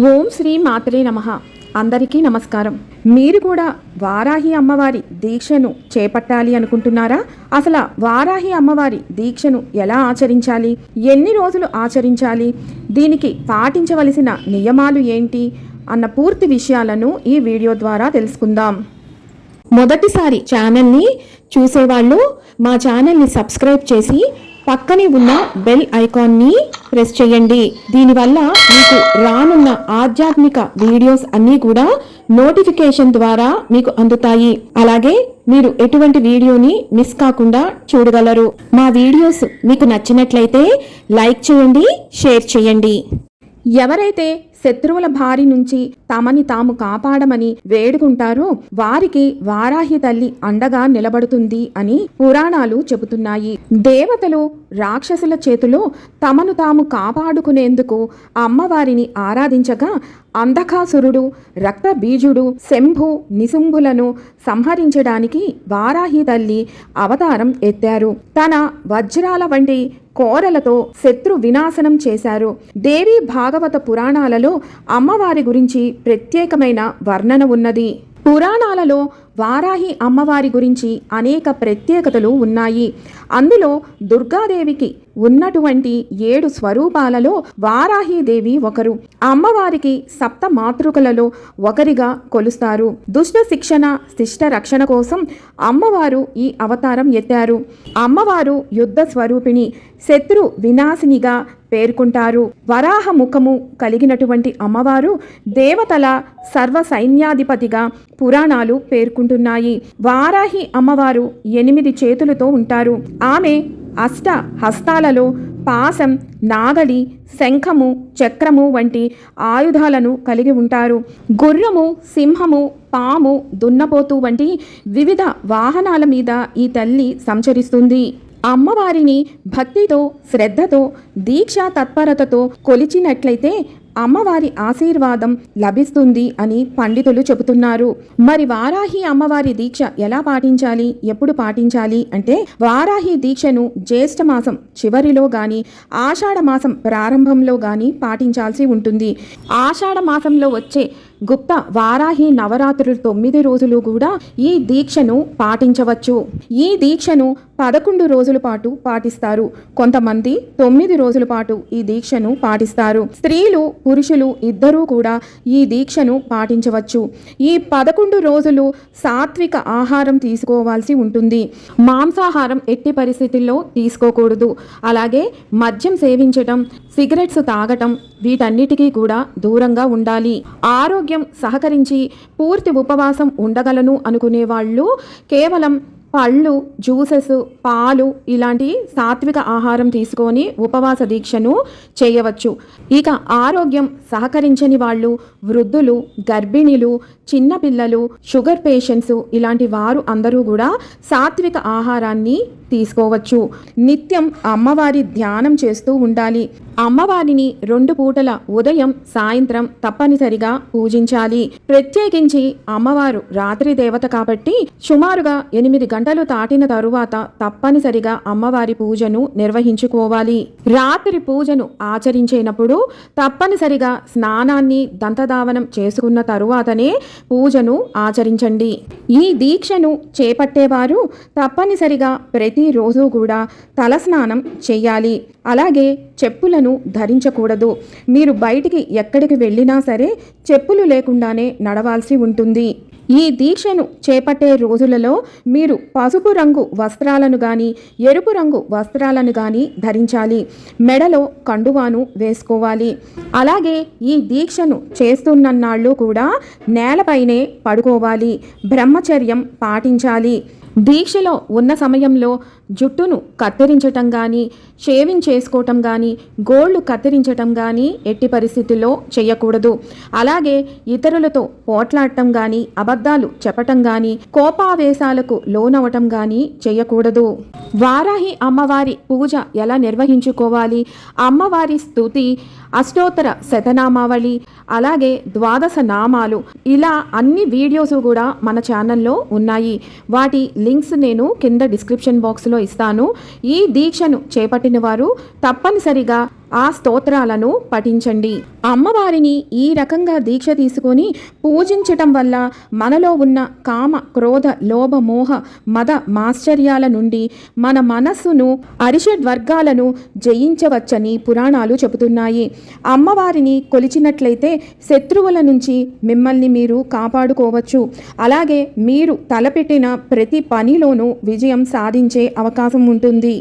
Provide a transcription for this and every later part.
ఓం శ్రీ మాత్రే నమః. అందరికీ నమస్కారం. మీరు కూడా వారాహి అమ్మవారి దీక్షను చేపట్టాలి అనుకుంటున్నారా? అసలు వారాహి అమ్మవారి దీక్షను ఎలా ఆచరించాలి, ఎన్ని రోజులు ఆచరించాలి, దీనికి పాటించవలసిన నియమాలు ఏంటి అన్న పూర్తి విషయాలను ఈ వీడియో ద్వారా తెలుసుకుందాం. మొదటిసారి ఛానల్ని చూసేవాళ్ళు మా ఛానల్ని సబ్స్క్రైబ్ చేసి పక్కనే ఉన్న బెల్ ఐకాన్ని ప్రెస్ చేయండి. దీనివల్ల మీకు రానున్న ఆధ్యాత్మిక వీడియోస్ అన్నీ కూడా నోటిఫికేషన్ ద్వారా మీకు అందుతాయి. అలాగే మీరు ఎటువంటి వీడియోని మిస్ కాకుండా చూడగలరు. మా వీడియోస్ మీకు నచ్చినట్లయితే లైక్ చేయండి, షేర్ చేయండి. ఎవరైతే శత్రువుల బారి నుంచి తమని తాము కాపాడమని వేడుకుంటారో వారికి వారాహి తల్లి అండగా నిలబడుతుంది అని పురాణాలు చెబుతున్నాయి. దేవతలు రాక్షసుల చేతిలో తమను తాము కాపాడుకునేందుకు అమ్మవారిని ఆరాధించగా అంధకాసురుడు, రక్తబీజుడు, శంభు, నిశుంభులను సంహరించడానికి వారాహి తల్లి అవతారం ఎత్తారు. తన వజ్రాల వంటి కోరలతో శత్రు వినాశనం చేశారు. దేవి భాగవత పురాణాలలో అమ్మవారి గురించి ప్రత్యేకమైన వర్ణన ఉన్నది. పురాణాలలో వారాహి అమ్మవారి గురించి అనేక ప్రత్యేకతలు ఉన్నాయి. అందులో దుర్గాదేవికి ఉన్నటువంటి 7 స్వరూపాలలో వారాహీదేవి ఒకరు. అమ్మవారికి సప్త మాతృకలలో ఒకరిగా కొలుస్తారు. దుష్ట శిక్షణ, శిష్ట రక్షణ కోసం అమ్మవారు ఈ అవతారం ఎత్తారు. అమ్మవారు యుద్ధ స్వరూపిణి, శత్రు వినాశినిగా పేర్కొంటారు. వరాహ ముఖము కలిగినటువంటి అమ్మవారు దేవతల సర్వ సైన్యాధిపతిగా పురాణాలు పేర్కొంటున్నాయి. వారాహి అమ్మవారు 8 చేతులతో ఉంటారు. ఆమె అష్ట హస్తాలలో పాశం, నాగలి, శంఖము, చక్రము వంటి ఆయుధాలను కలిగి ఉంటారు. గుర్రము, సింహము, పాము, దున్నపోతు వంటి వివిధ వాహనాల మీద ఈ తల్లి సంచరిస్తుంది. అమ్మవారిని భక్తితో, శ్రద్ధతో, దీక్షా తత్పరతతో కొలిచినట్లయితే అమ్మవారి ఆశీర్వాదం లభిస్తుంది అని పండితులు చెబుతున్నారు. మరి వారాహి అమ్మవారి దీక్ష ఎలా పాటించాలి, ఎప్పుడు పాటించాలి అంటే వారాహి దీక్షను జ్యేష్ఠ మాసం చివరిలో గాని ఆషాఢ మాసం ప్రారంభంలో గాని పాటించాల్సి ఉంటుంది. ఆషాఢ మాసంలో వచ్చే గుప్త వారాహి నవరాత్రులు 9 రోజులు కూడా ఈ దీక్షను పాటించవచ్చు. ఈ దీక్షను 11 రోజుల పాటు పాటిస్తారు. కొంతమంది 9 రోజుల పాటు ఈ దీక్షను పాటిస్తారు. స్త్రీలు, పురుషులు ఇద్దరూ కూడా ఈ దీక్షను పాటించవచ్చు. ఈ 11 రోజులు సాత్విక ఆహారం తీసుకోవాల్సి ఉంటుంది. మాంసాహారం ఎట్టి పరిస్థితుల్లో తీసుకోకూడదు. అలాగే మద్యం సేవించటం, సిగరెట్స్ తాగటం వీటన్నిటికీ కూడా దూరంగా ఉండాలి. ఆరోగ్యం సహకరించి పూర్తి ఉపవాసం ఉండగలను అనుకునే వాళ్ళు కేవలం పళ్ళు, జ్యూసెస్, పాలు ఇలాంటి సాత్విక ఆహారం తీసుకొని ఉపవాస దీక్షను చేయవచ్చు. ఇక ఆరోగ్యం సహకరించని వాళ్ళు వృద్ధులు, గర్భిణీలు, చిన్నపిల్లలు, షుగర్ పేషెంట్స్ ఇలాంటి వారు అందరూ కూడా సాత్విక ఆహారాన్ని తీసుకోవచ్చు. నిత్యం అమ్మవారి ధ్యానం చేస్తూ ఉండాలి. అమ్మవారిని 2 పూటల ఉదయం, సాయంత్రం తప్పనిసరిగా పూజించాలి. ప్రత్యేకించి అమ్మవారు రాత్రి దేవత కాబట్టి సుమారుగా 8 గంటలు దాటిన తరువాత తప్పనిసరిగా అమ్మవారి పూజను నిర్వహించుకోవాలి. రాత్రి పూజను ఆచరించేటప్పుడు తప్పనిసరిగా స్నానాన్ని, దంతధావనం చేసుకున్న తరువాతనే పూజను ఆచరించండి. ఈ దీక్షను చేపట్టేవారు తప్పనిసరిగా ప్రతిరోజు కూడా తలస్నానం చేయాలి. అలాగే చెప్పులను ధరించకూడదు. మీరు బయటికి ఎక్కడికి వెళ్ళినా సరే చెప్పులు లేకుండానే నడవాల్సి ఉంటుంది. ఈ దీక్షను చేపట్టే రోజులలో మీరు పసుపు రంగు వస్త్రాలను కానీ, ఎరుపు రంగు వస్త్రాలను కానీ ధరించాలి. మెడలో కండువాను వేసుకోవాలి. అలాగే ఈ దీక్షను చేస్తున్నన్నాళ్ళు కూడా నేలపైనే పడుకోవాలి. బ్రహ్మచర్యం పాటించాలి. దీక్షలో ఉన్న సమయంలో జుట్టును కత్తిరించటం కానీ, షేవింగ్ చేసుకోవటం కానీ, గోళ్లు కత్తిరించటం కానీ ఎట్టి పరిస్థితుల్లో చేయకూడదు. అలాగే ఇతరులతో పోట్లాడటం కానీ, అబద్ధాలు చెప్పటం కానీ, కోపావేశాలకు లోనవటం కానీ చేయకూడదు. వారాహి అమ్మవారి పూజ ఎలా నిర్వహించుకోవాలి, అమ్మవారి స్తుతి, అష్టోత్తర శతనామావళి, అలాగే 12 నామాలు, ఇలా అన్ని వీడియోస్ కూడా మన ఛానల్లో ఉన్నాయి. వాటి లింక్స్ నేను కింద డిస్క్రిప్షన్ బాక్స్లో ఇస్తాను. ఈ దీక్షను చేపట్టిన వారు తప్పనిసరిగా ఆ స్తోత్రాలను పఠించండి. అమ్మవారిని ఈ రకంగా దీక్ష తీసుకొని పూజించటం వల్ల మనలో ఉన్న కామ, క్రోధ, లోభ, మోహ, మద, మాశ్చర్యాల నుండి మన మనస్సును, అరిషడ్ వర్గాలను జయించవచ్చని పురాణాలు చెబుతున్నాయి. అమ్మవారిని కొలిచినట్లయితే శత్రువుల నుంచి మిమ్మల్ని మీరు కాపాడుకోవచ్చు. అలాగే మీరు తలపెట్టిన ప్రతి పనిలోనూ విజయం సాధించే అవకాశం ఉంటుంది.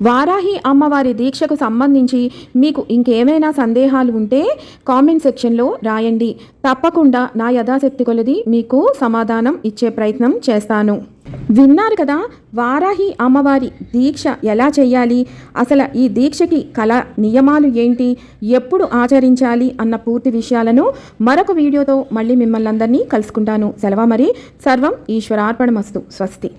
వారాహి అమ్మవారి దీక్షకు సంబంధించి మీకు ఇంకేమైనా సందేహాలు ఉంటే కామెంట్ సెక్షన్లో రాయండి. తప్పకుండా నా యథాశక్తి కొలది మీకు సమాధానం ఇచ్చే ప్రయత్నం చేస్తాను. విన్నారు కదా, వారాహి అమ్మవారి దీక్ష ఎలా చేయాలి, అసలు ఈ దీక్షకి కళ నియమాలు ఏంటి, ఎప్పుడు ఆచరించాలి అన్న పూర్తి విషయాలను మరొక వీడియోతో మళ్ళీ మిమ్మల్ని అందరినీ కలుసుకుంటాను. సెలవు మరి. సర్వం ఈశ్వరార్పణమస్తు. స్వస్తి.